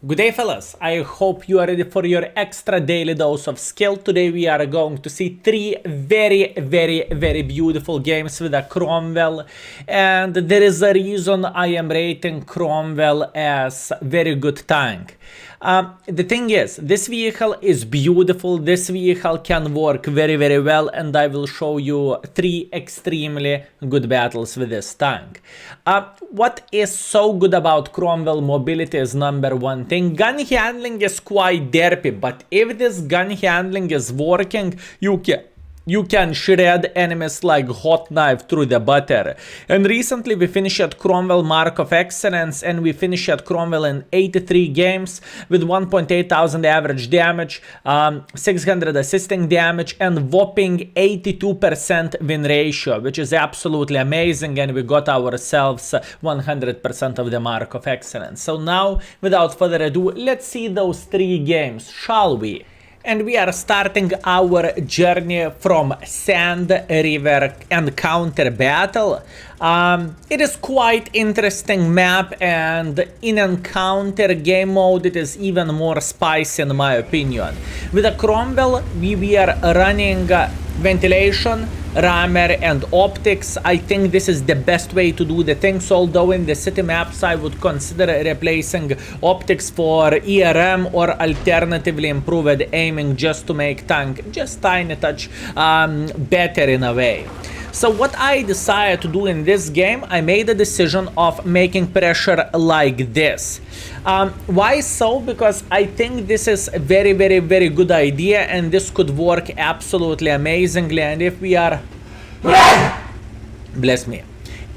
Good day, fellas. I hope you are ready for your extra daily dose of skill. Today we are going to see three very beautiful games with a Cromwell, and there is a reason I am rating Cromwell as very good tank. The thing is, this vehicle is beautiful, this vehicle can work very well, and I will show you three extremely good battles with this tank. What is so good about Cromwell mobility is number one thing. Gun handling is quite derpy, but if this gun handling is working, you can shred enemies like hot knife through the butter. And recently we finished at Cromwell Mark of Excellence, and we finished at Cromwell in 83 games with 1.8 thousand average damage, 600 assisting damage, and whopping 82% win ratio, which is absolutely amazing, and we got ourselves 100% of the Mark of Excellence. So now, without further ado, let's see those three games, shall we? And we are starting our journey from Sand River Encounter Battle. It is quite interesting map, and in Encounter game mode it is even more spicy in my opinion. With a Cromwell we are running ventilation, rammer, and optics. I think this is the best way to do the things, although in the city maps I would consider replacing optics for ERM or alternatively improved aiming just to make tank just tiny touch better in a way. So what I decided to do in this game, I made a decision of making pressure like this. Why so? Because I think this is a very good idea, and this could work absolutely amazingly. And if we are bless me,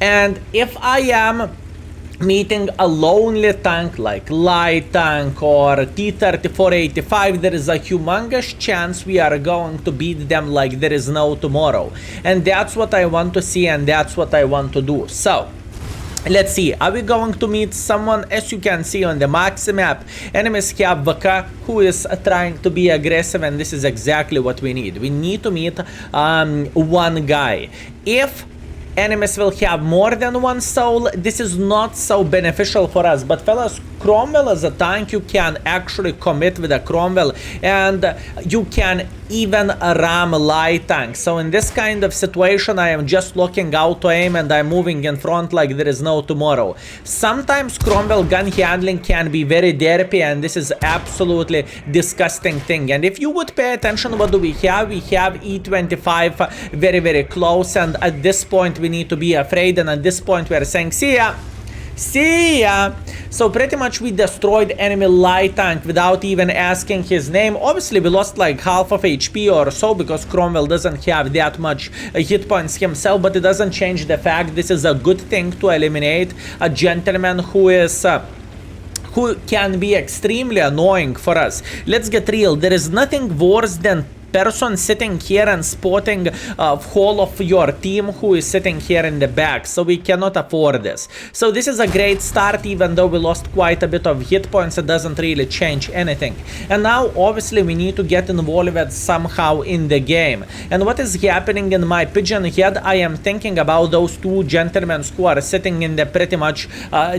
and if I am meeting a lonely tank like light tank or T-3485, there is a humongous chance we are going to beat them like there is no tomorrow. And that's what I want to see, and that's what I want to do. So let's see, are we going to meet someone? As you can see on the maxi map, enemies have VK who is trying to be aggressive, and this is exactly what we need. We need to meet one guy. If enemies will have more than one soul, this is not so beneficial for us. But fellas, Cromwell as a tank, you can actually commit with a Cromwell, and you can even ram light tank. So in this kind of situation, I am just looking out to aim, and I'm moving in front like there is no tomorrow. Sometimes Cromwell gun handling can be very derpy, and this is absolutely disgusting thing. And if you would pay attention, what do we have? We have E25 very close, and at this point we need to be afraid, and at this point we are saying see ya. See ya! So pretty much we destroyed enemy light tank without even asking his name. Obviously we lost like half of HP or so, because Cromwell doesn't have that much hit points himself, but it doesn't change the fact this is a good thing to eliminate a gentleman who is who can be extremely annoying for us. Let's get real, there is nothing worse than person sitting here and spotting whole of your team who is sitting here in the back. So we cannot afford this. So this is a great start. Even though we lost quite a bit of hit points, it doesn't really change anything. And now obviously we need to get involved somehow in the game. And what is happening in my pigeon head, I am thinking about those two gentlemen who are sitting in the pretty much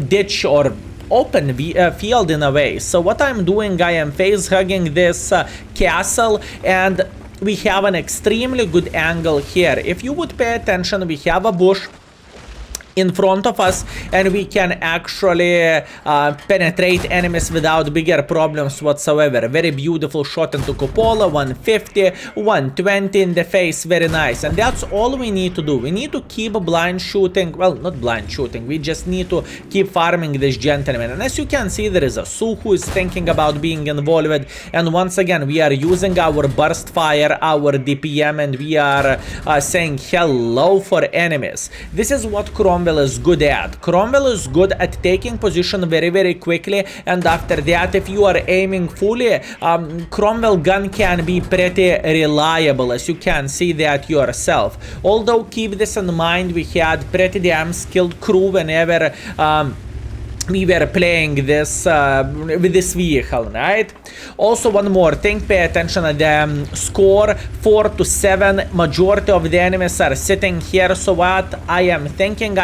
ditch or open field in a way. So what I'm doing, I am face hugging this castle, and we have an extremely good angle here. If you would pay attention, we have a bush in front of us, and we can actually penetrate enemies without bigger problems whatsoever. Very beautiful shot into cupola, 150, 120 in the face, very nice. And that's all we need to do. We need to keep blind shooting, well, not blind shooting, we just need to keep farming this gentleman. And as you can see, there is a Su who is thinking about being involved, and once again we are using our burst fire, our DPM, and we are saying hello for enemies. This is what Cromwell is good at. Cromwell is good at taking position very quickly, and after that, if you are aiming fully, Cromwell gun can be pretty reliable, as you can see that yourself. Although keep this in mind, we had pretty damn skilled crew whenever we were playing this with this vehicle, right? Also, one more thing, pay attention to the score, 4-7. Majority of the enemies are sitting here. So what I am thinking,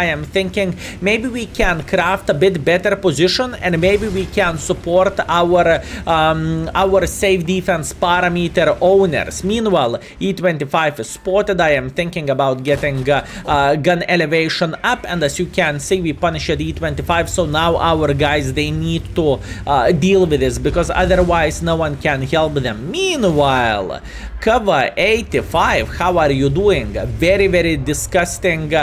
maybe we can craft a bit better position, and maybe we can support our safe defense parameter owners. Meanwhile, E25 is spotted. I am thinking about getting gun elevation up, and as you can see, we punished E25. So now our guys, they need to deal with this, because otherwise no one can help them. Meanwhile, cover 85, how are you doing? Very, very disgusting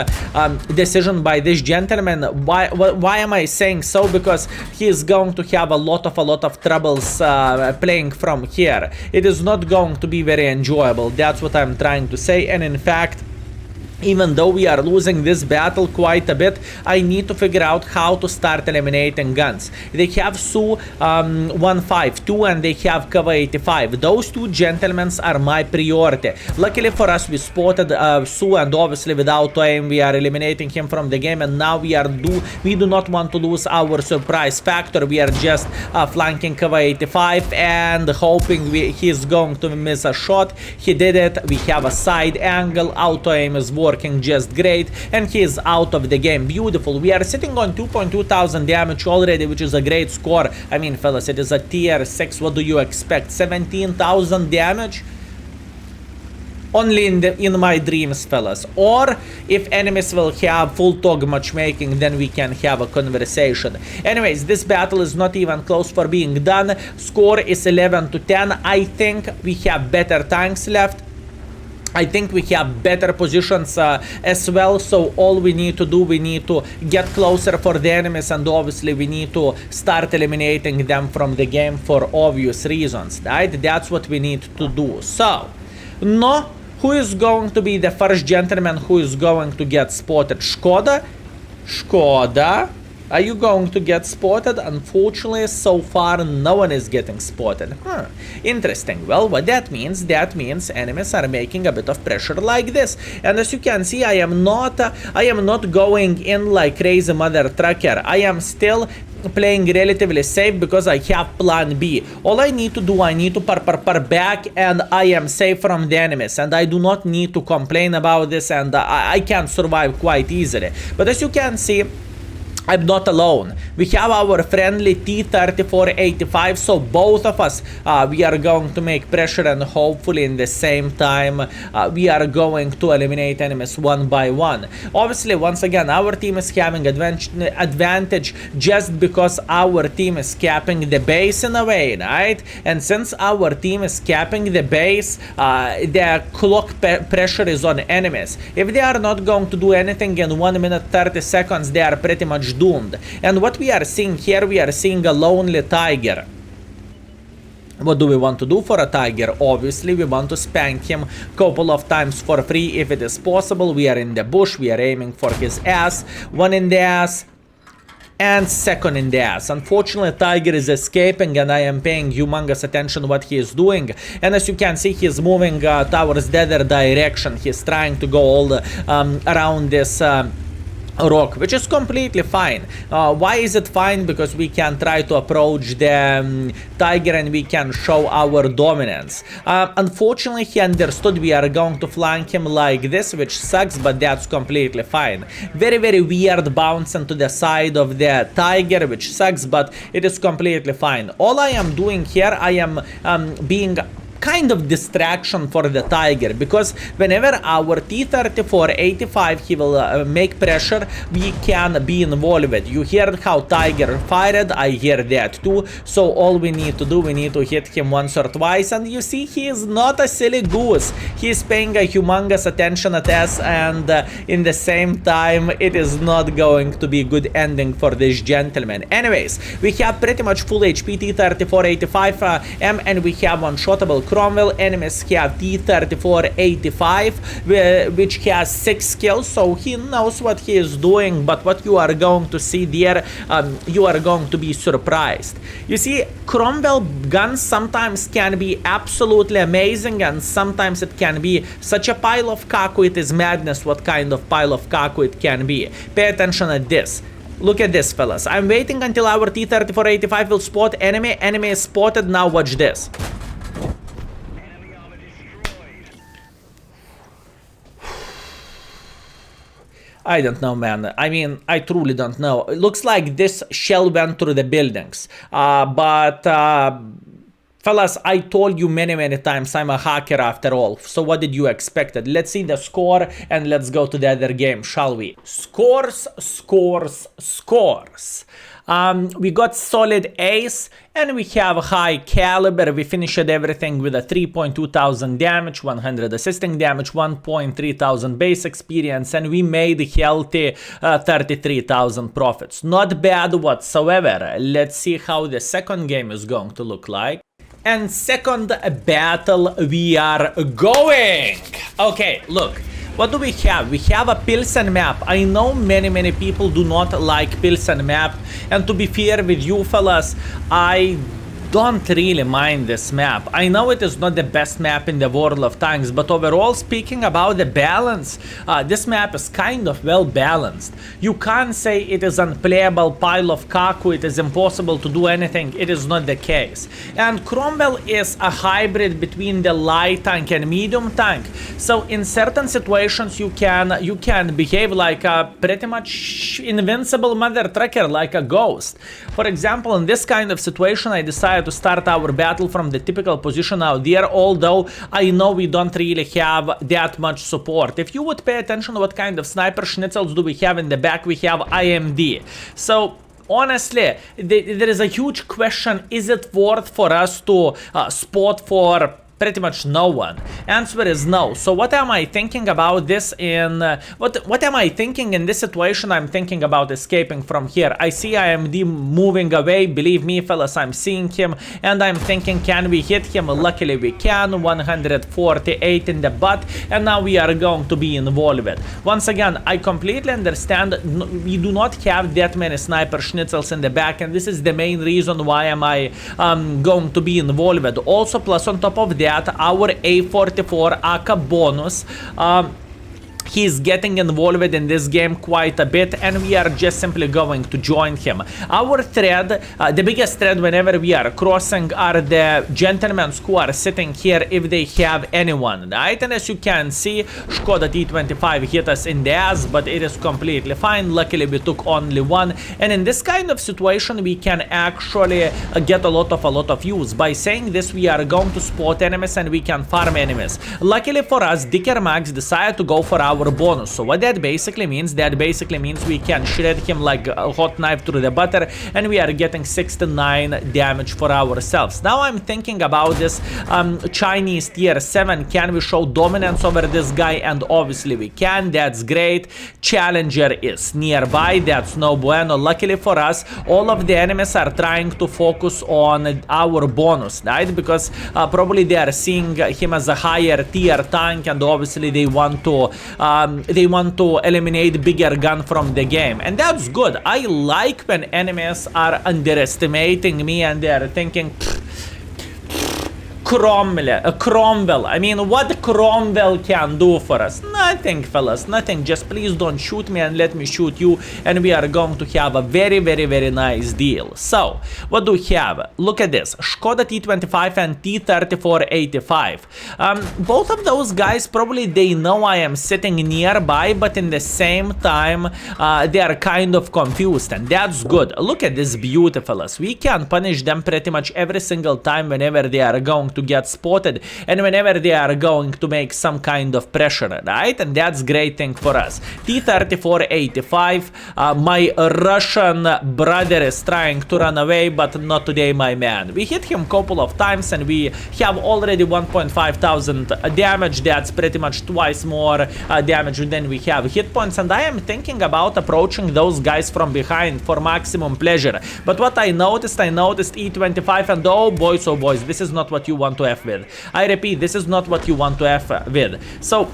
decision by this gentleman. Why am I saying so? Because he is going to have a lot of troubles playing from here. It is not going to be very enjoyable. That's what I'm trying to say. And in fact, even though we are losing this battle quite a bit, I need to figure out how to start eliminating guns. They have Su 152 and they have cover 85. Those two gentlemen are my priority. Luckily for us, we spotted Su, and obviously without aim we are eliminating him from the game, and now we do not want to lose our surprise factor. We are just flanking cover 85 and hoping he's going to miss a shot. He did it. We have a side angle. Auto aim is working just great, and he is out of the game. Beautiful. We are sitting on 2.2 thousand damage already, which is a great score. I mean, fellas, it is a tier 6. What do you expect? 17,000 damage? Only in my dreams, fellas. Or if enemies will have full tog matchmaking, then we can have a conversation. Anyways, this battle is not even close for being done. Score is 11-10. I think we have better tanks left. I think we have better positions as well, so all we need to do, we need to get closer for the enemies, and obviously we need to start eliminating them from the game for obvious reasons, right? That's what we need to do. So, no, who is going to be the first gentleman who is going to get spotted? Škoda? Škoda? Are you going to get spotted? Unfortunately, so far, no one is getting spotted. Interesting. Well, what that means enemies are making a bit of pressure like this. And as you can see, I am not going in like crazy mother trucker. I am still playing relatively safe because I have plan B. All I need to do, I need to par back, and I am safe from the enemies, and I do not need to complain about this, and I can survive quite easily. But as you can see, I'm not alone. We have our friendly T-34-85, so both of us, we are going to make pressure, and hopefully in the same time, we are going to eliminate enemies one by one. Obviously, once again, our team is having advantage just because our team is capping the base in a way, right? And since our team is capping the base, the clock pressure is on enemies. If they are not going to do anything in 1 minute 30 seconds, they are pretty much doomed. And what we are seeing here, we are seeing a lonely tiger. What do we want to do for a tiger? Obviously, we want to spank him a couple of times for free if it is possible. We are in the bush, we are aiming for his ass. One in the ass, and second in the ass. Unfortunately, Tiger is escaping, and I am paying humongous attention what he is doing. And as you can see, he is moving towards the other direction. He is trying to go all around this rock, which is completely fine. Why is it fine? Because we can try to approach the tiger and we can show our dominance. Unfortunately, he understood we are going to flank him like this, which sucks, but that's completely fine. Very, very weird bounce into the side of the tiger, which sucks, but it is completely fine. All I am doing here, I am being kind of distraction for the tiger, because whenever our T-34-85 he will make pressure, we can be involved. You heard how tiger fired, I hear that too, so all we need to do, we need to hit him once or twice, and you see he is not a silly goose. He is paying a humongous attention at us, and in the same time it is not going to be good ending for this gentleman. Anyways, we have pretty much full HP T-34-85M, and we have one-shotable Cromwell. Enemies have T-34-85, which has 6 kills, so he knows what he is doing, but what you are going to see there, you are going to be surprised. You see, Cromwell guns sometimes can be absolutely amazing, and sometimes it can be such a pile of caco, it is madness what kind of pile of caco it can be. Pay attention at this. Look at this, fellas. I'm waiting until our T-34-85 will spot enemy. Enemy is spotted. Now watch this. I don't know, man. I mean, I truly don't know. It looks like this shell went through the buildings. Fellas, I told you many times I'm a hacker after all. So what did you expect? Let's see the score and let's go to the other game, shall we? Scores. We got solid ace and we have high caliber. We finished everything with a 3.2 thousand damage, 100 assisting damage, 1.3 thousand base experience, and we made healthy 33,000 profits. Not bad whatsoever. Let's see how the second game is going to look like. And second battle we are going. Okay, look. What do we have? We have a Pilsen map. I know many people do not like Pilsen map. And to be fair with you fellas, I don't really mind this map. I know it is not the best map in the World of Tanks, but overall speaking about the balance, this map is kind of well balanced. You can't say it is unplayable pile of kaku, it is impossible to do anything. It is not the case. And Cromwell is a hybrid between the light tank and medium tank. So in certain situations you can behave like a pretty much invincible mother trucker, like a ghost. For example, in this kind of situation I decided to start our battle from the typical position out there, although I know we don't really have that much support. If you would pay attention to what kind of sniper schnitzels do we have in the back, we have IMD. So honestly, there is a huge question, is it worth for us to spot for pretty much no one? Answer is no. So what am I thinking about this in what am I thinking in this situation? I'm thinking about escaping from here. I see IMD moving away. Believe me fellas, I'm seeing him and I'm thinking, can we hit him? Luckily we can. 148 in the butt, and now we are going to be involved. Once again, I completely understand we do not have that many sniper schnitzels in the back, and this is the main reason why am I going to be involved. Also, plus on top of that, our A44 AK bonus, he's getting involved in this game quite a bit, and we are just simply going to join him. Our thread, the biggest thread whenever we are crossing, are the gentlemen who are sitting here if they have anyone, right? And as you can see, Skoda T25 hit us in the ass, but it is completely fine. Luckily we took only one, and in this kind of situation we can actually get a lot of use. By saying this, we are going to spot enemies and we can farm enemies. Luckily for us, Dicker Max decided to go for our bonus. So what that basically means? That basically means we can shred him like a hot knife through the butter, and we are getting 69 damage for ourselves. Now I'm thinking about this Chinese tier 7. Can we show dominance over this guy? And obviously we can. That's great. Challenger is nearby. That's no bueno. Luckily for us, all of the enemies are trying to focus on our bonus, right? Because probably they are seeing him as a higher tier tank, and obviously they want to eliminate bigger gun from the game, and that's good. I like when enemies are underestimating me and they are thinking, Cromwell. I mean, what Cromwell can do for us? Nothing, fellas, nothing. Just please don't shoot me and let me shoot you, and we are going to have a very nice deal. So, what do we have? Look at this. Skoda T25 and T34-85. Both of those guys, probably they know I am sitting nearby, but in the same time, they are kind of confused, and that's good. Look at this beauty, fellas. We can punish them pretty much every single time whenever they are going to get spotted and whenever they are going to make some kind of pressure, right? And that's great thing for us. T34-85, my Russian brother is trying to run away, but not today, my man. We hit him a couple of times and we have already 1.5 thousand damage. That's pretty much twice more damage than we have hit points, and I am thinking about approaching those guys from behind for maximum pleasure. But what I noticed E25, and oh boys, this is not what you want to F with. I repeat, this is not what you want to F with. So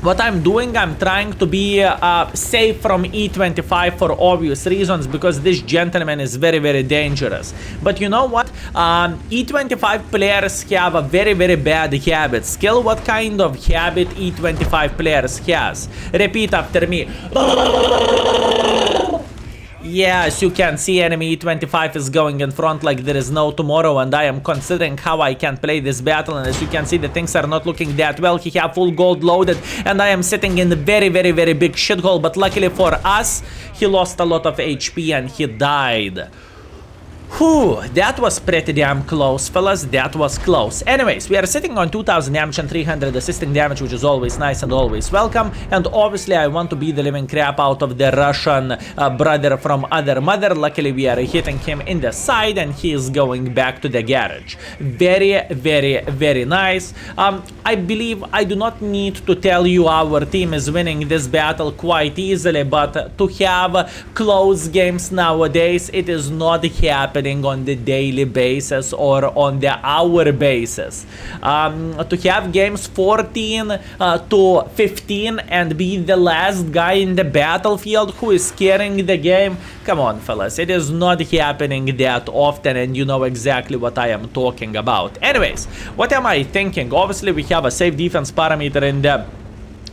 what I'm doing, I'm trying to be safe from E25 for obvious reasons, because this gentleman is very dangerous. But you know what? E25 players have a very bad habit. Skill, what kind of habit E25 players has? Repeat after me. Yeah, as you can see, enemy E25 is going in front like there is no tomorrow, and I am considering how I can play this battle, and as you can see, the things are not looking that well. He have full gold loaded, and I am sitting in the very big shithole, but luckily for us, he lost a lot of HP and he died. Whew, that was pretty damn close, fellas. That was close. Anyways, we are sitting on 2000 damage and 300 assisting damage, which is always nice and always welcome. And obviously, I want to beat the living crap out of the Russian brother from other mother. Luckily, we are hitting him in the side, and he is going back to the garage. Very nice. I believe I do not need to tell you our team is winning this battle quite easily, but to have close games nowadays, it is not happening on the daily basis or on the hour basis. To have games 14 to 15 and be the last guy in the battlefield who is carrying the game, come on, fellas, it is not happening that often, and you know exactly what I am talking about. Anyways, what am I thinking? Obviously, we have a safe defense parameter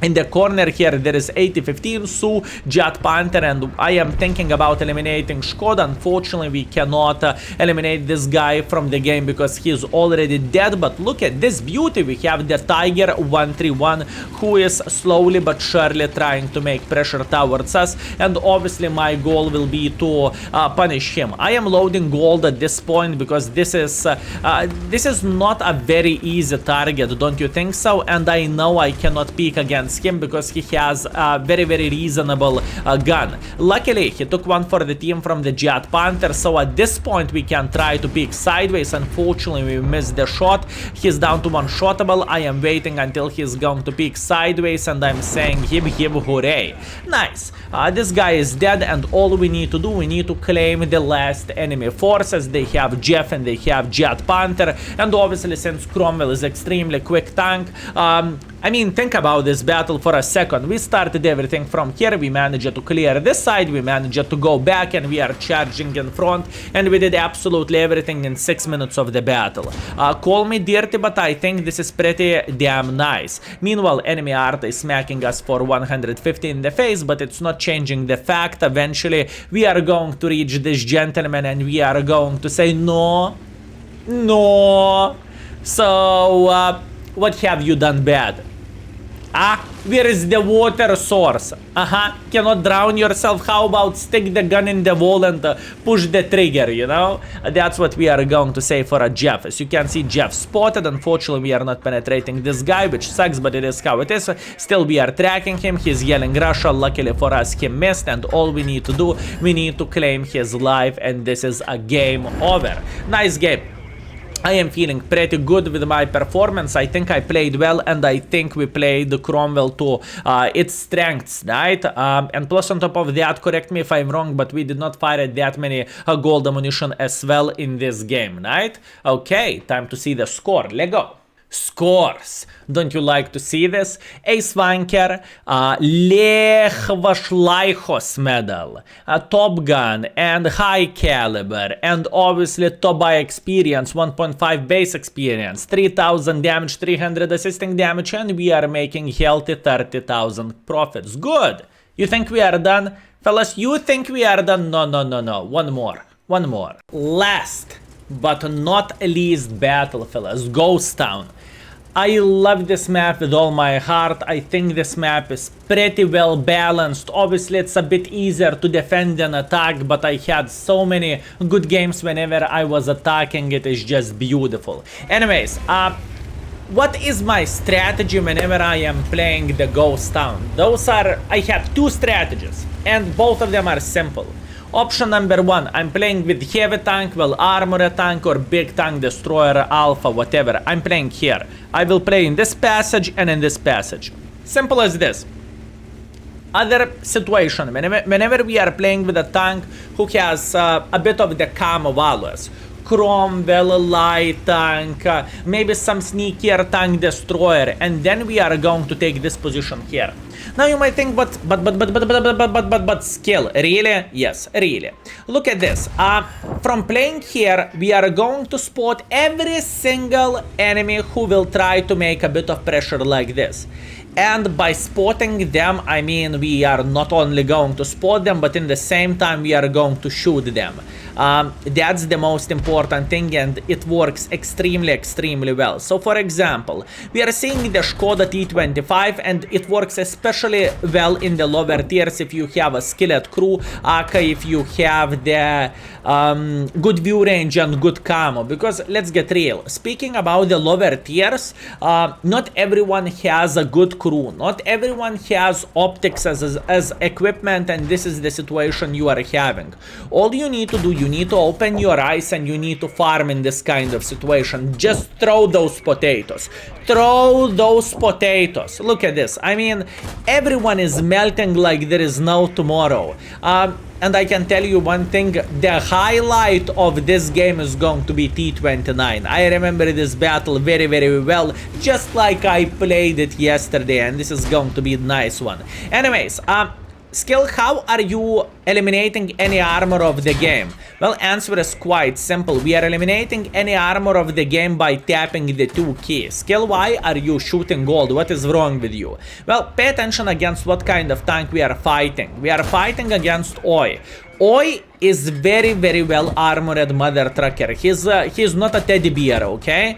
in the corner here. There is 80-15, Su, Jet Panther, and I am thinking about eliminating Shkoda. Unfortunately, we cannot eliminate this guy from the game because he is already dead. But look at this beauty. We have the Tiger 131 who is slowly but surely trying to make pressure towards us. And obviously, my goal will be to punish him. I am loading gold at this point because this is not a very easy target, don't you think so? And I know I cannot peek against him because he has a very reasonable gun. Luckily, he took one for the team from the Jet Panther, so at this point we can try to peek sideways. Unfortunately, we missed the shot. He's down to one shotable. I am waiting until he's going to peek sideways, and I'm saying hip hooray. Nice. This guy is dead, and all we need to do, we need to claim the last enemy forces. They have Jeff and they have Jet Panther, and obviously since Cromwell is extremely quick tank, I mean, think about this battle for a second. We started everything from here. We managed to clear this side. We managed to go back, and we are charging in front. And we did absolutely everything in 6 minutes of the battle. Call me dirty, but I think this is pretty damn nice. Meanwhile, enemy art is smacking us for 150 in the face, but it's not changing the fact. Eventually, we are going to reach this gentleman, and we are going to say no. So, what have you done bad? Where is the water source? Cannot drown yourself. How about stick the gun in the wall and push the trigger, you know? That's what we are going to say for a Jeff. As you can see, Jeff spotted. Unfortunately, we are not penetrating this guy, which sucks, but it is how it is. Still, we are tracking him. He's yelling Russia. Luckily for us, he missed, and all we need to do, we need to claim his life, and this is a game over. Nice game. I am feeling pretty good with my performance. I think I played well, and I think we played Cromwell to its strengths, right? And plus on top of that, correct me if I'm wrong, but we did not fire that many gold ammunition as well in this game, right? Okay, time to see the score. Let's go. Scores. Don't you like to see this? Ace Wanker, Lech Vashlaichos medal, Top Gun, and High Caliber, and obviously top by experience, 1.5 base experience, 3000 damage, 300 assisting damage, and we are making healthy 30,000 profits. Good. You think we are done? Fellas, you think we are done? No. One more. Last but not least battle, fellas, Ghost Town. I love this map with all my heart. I think this map is pretty well balanced. Obviously, it's a bit easier to defend than attack, but I had so many good games whenever I was attacking. It is just beautiful. Anyways, what is my strategy whenever I am playing the Ghost Town? I have two strategies, and both of them are simple. Option number one, I'm playing with heavy tank, well armored tank or big tank, destroyer, alpha, whatever. I'm playing here. I will play in this passage and in this passage. Simple as this. Other situation, whenever we are playing with a tank who has a bit of the camo values, Cromwell, light tank, maybe some sneakier tank destroyer, and then we are going to take this position here. Now you might think, but skill, really? Yes, really. Look at this. From playing here, we are going to spot every single enemy who will try to make a bit of pressure like this. And by spotting them, I mean we are not only going to spot them, but in the same time we are going to shoot them. That's the most important thing, and it works extremely well. So for example, we are seeing the Skoda T25, and it works especially well in the lower tiers if you have a skilled crew, aka if you have the good view range and good camo. Because let's get real, speaking about the lower tiers, not everyone has a good crew, not everyone has optics as equipment, and this is the situation you are having. All you need to do, you need to open your eyes and you need to farm in this kind of situation. Just throw those potatoes. Throw those potatoes. Look at this. I mean, everyone is melting like there is no tomorrow. And I can tell you one thing, the highlight of this game is going to be T29. I remember this battle very well, just like I played it yesterday, and this is going to be a nice one. Anyways, Skill, how are you eliminating any armor of the game? Well, answer is quite simple. We are eliminating any armor of the game by tapping the 2 keys. Skill, why are you shooting gold? What is wrong with you? Well, pay attention against what kind of tank we are fighting. We are fighting against Oi. Oi is very well armored mother trucker. He's not a teddy bear, okay?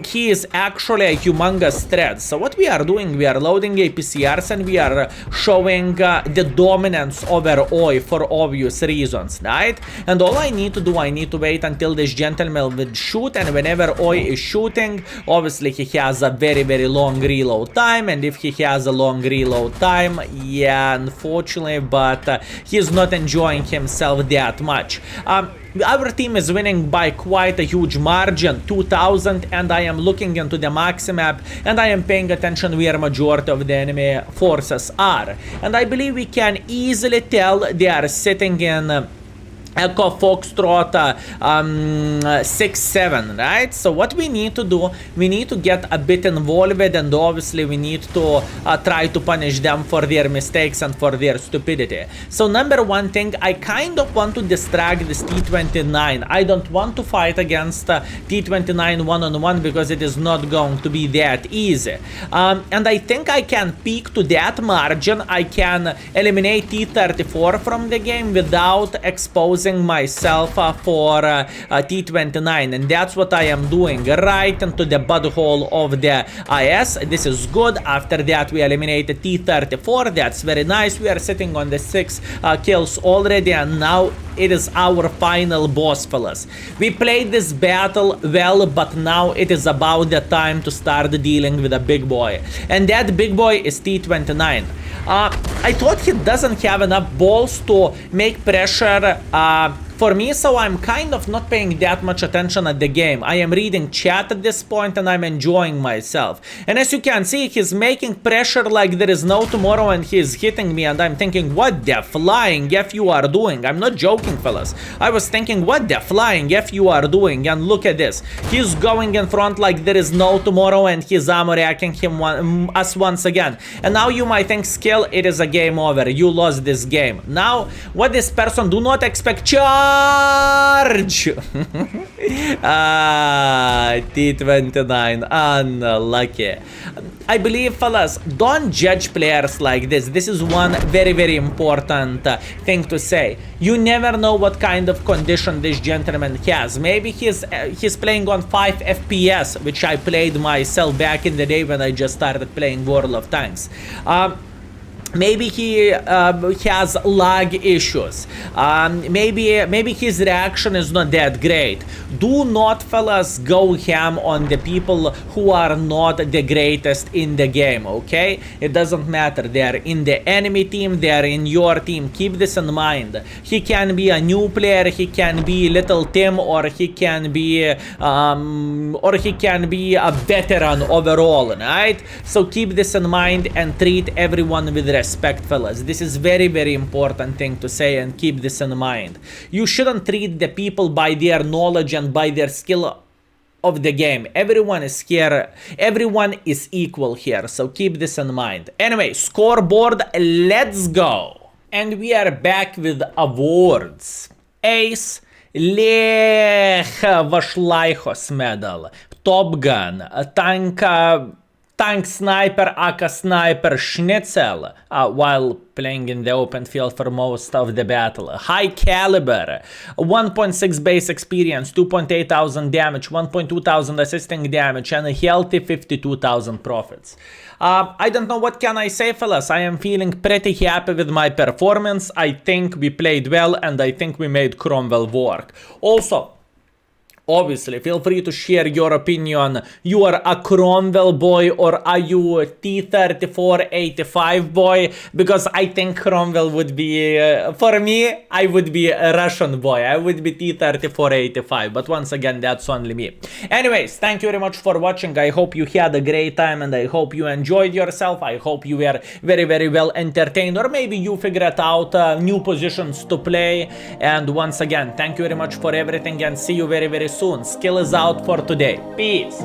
He is actually a humongous threat. So what we are doing, we are loading APCRs and we are showing the dominance over Oi for obvious reasons, right? And all I need to do, I need to wait until this gentleman will shoot, and whenever Oi is shooting, obviously he has a very long reload time, and if he has a long reload time, yeah, unfortunately, but he's not enjoying himself that much. Our team is winning by quite a huge margin, 2000, and I am looking into the maxi map and I am paying attention where majority of the enemy forces are. And I believe we can easily tell they are sitting in Echo Foxtrot 6-7, right? So what we need to do, we need to get a bit involved, and obviously we need to try to punish them for their mistakes and for their stupidity. So number one thing, I kind of want to distract this T29. I don't want to fight against T29 one-on-one because it is not going to be that easy. And I think I can peak to that margin. I can eliminate T34 from the game without exposing myself for T29, and that's what I am doing, right into the butthole of the IS. This is good. After that we eliminated T34. That's very nice. We are sitting on the 6 kills already, and now it is our final boss, fellas. We played this battle well, but now it is about the time to start dealing with a big boy, and that big boy is T29. I thought he doesn't have enough balls to make pressure for me, so I'm kind of not paying that much attention at the game. I am reading chat at this point and I'm enjoying myself. And as you can see, he's making pressure like there is no tomorrow, and he's hitting me, and I'm thinking, what the flying F you are doing? I'm not joking, fellas. I was thinking, what the flying F you are doing? And look at this. He's going in front like there is no tomorrow, and he's ammo racking us once again. And now you might think, Skill, it is a game over. You lost this game. Now, what this person do not expect, charge! T29, unlucky. I believe, fellas, don't judge players like this. This is one very important thing to say. You never know what kind of condition this gentleman has. Maybe he's playing on 5 FPS, which I played myself back in the day when I just started playing World of Tanks. Maybe he has lag issues. Maybe his reaction is not that great. Do not, fellas, go ham on the people who are not the greatest in the game, okay? It doesn't matter. They are in the enemy team, they are in your team. Keep this in mind. He can be a new player, he can be Little Tim, or he can be a veteran overall, right? So keep this in mind and treat everyone with respect, fellas. This is very important thing to say, and keep this in mind. You shouldn't treat the people by their knowledge and by their skill of the game. Everyone is here. Everyone is equal here. So keep this in mind. Anyway, scoreboard, let's go. And we are back with awards. Ace, Lech Vashlaihos medal, Top Gun, Tanka tank sniper, AK sniper, schnitzel, while playing in the open field for most of the battle. High caliber, 1.6 base experience, 2.8 thousand damage, 1.2 thousand assisting damage, and a healthy 52,000 profits. I don't know what can I say, fellas. I am feeling pretty happy with my performance. I think we played well, and I think we made Cromwell work. Also, obviously, feel free to share your opinion. You are a Cromwell boy or are you a T-34-85 boy? Because I think Cromwell would be, for me, I would be a Russian boy. I would be T-34-85. But once again, that's only me. Anyways, thank you very much for watching. I hope you had a great time and I hope you enjoyed yourself. I hope you were very, very well entertained. Or maybe you figured out new positions to play. And once again, thank you very much for everything and see you very, very soon. Skill is out for today. Peace.